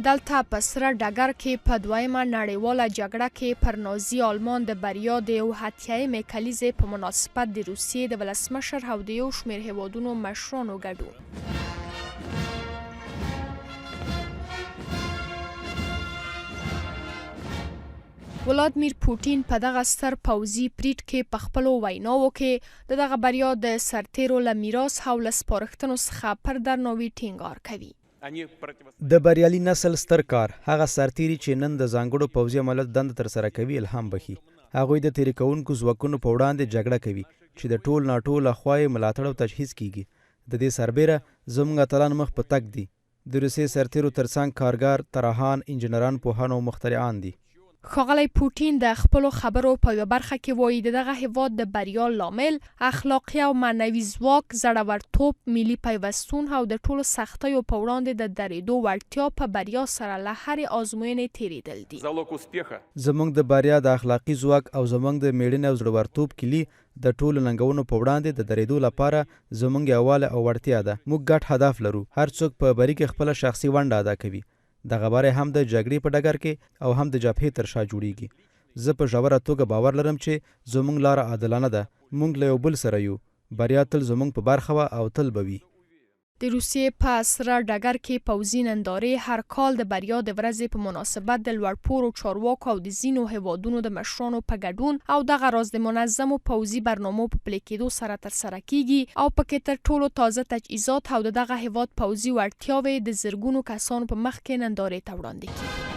دلته په سره ډګر کې په دویمه نړیواله جګړه کې پر نازي المان د بریا د یو هتیایمې کلیزې په مناسبت د روسیې د ولسمشر او د یو شمېر هیوادونو مشرانو ګډون. ولادیمیر پوټين په دغه ستر پوځي پریډ کې په خپلو ویناوو کې د دغه بریا د سرتیرو له میراث او له سپارښتنو څخه پر درناوي ټینګار کوي. د بریالي نسل ستر کار هغه سرتیري چې نن د ځانګړو پوځي عملیاتو دنده ترسره کوي الهام بخي. هغوی د تېرې کوونکو ځواکونو په وړاندې جګړه کوي چې د ټول ناټو لخوا یې ملاتړ او تجهیز کیږي. د دې سربیره زموږ اتلان مخ په تګ دي. د روسیې سرتیرو ترڅنګ کارګر، طراحان، انجینران، پوهان او مخترعان دي. ښاغلی پوټين د خپلو خبرو په یوه برخه کې وایي د دغه هیواد د بریا لامل اخلاقي او معنوي ځواک، ورتوب، ملي پیوستون او د ټولو سختیو په وړاندې د درېدو وړتیا په بریا سره له هرې ازموینې تېرېدل دي. زموږ د بریا د اخلاقي ځواک او زموږ د میړانې او زړورتوب کلي د ټولو ننګونو په وړاندې د درېدو لپاره زموږ یووالی او وړتیا ده. موږ ګډ هدف لرو. هر څوک په بری کې خپله شخصي ونډه ادا کوي. دغه بری هم د جګړې په ډګر کې او هم د جبهې تر شا جوړیږي. زه په ژوره توګه باور لرم چې زموږ لاره عادلانه ده. موږ له یو بل سره یو. بریا تل زموږ په برخه وه او تل به وي. د روسیې په سره ډګر کې پوځي نندارې هر کال د بریا د ورځې په مناسبت د لوړپوړو چارواکو او د ځینو هیوادونو د مشرانو په ګډون او دغه راز د منظمو پوځي برنامو په پلي کېدو سره ترسره کیږي او پکې تر ټولو تازه تجهیزات او د دغه هیواد پوځي وړتیاوې د زرګونو کسانو په مخ کې نندارې ته وړاندې کیږي.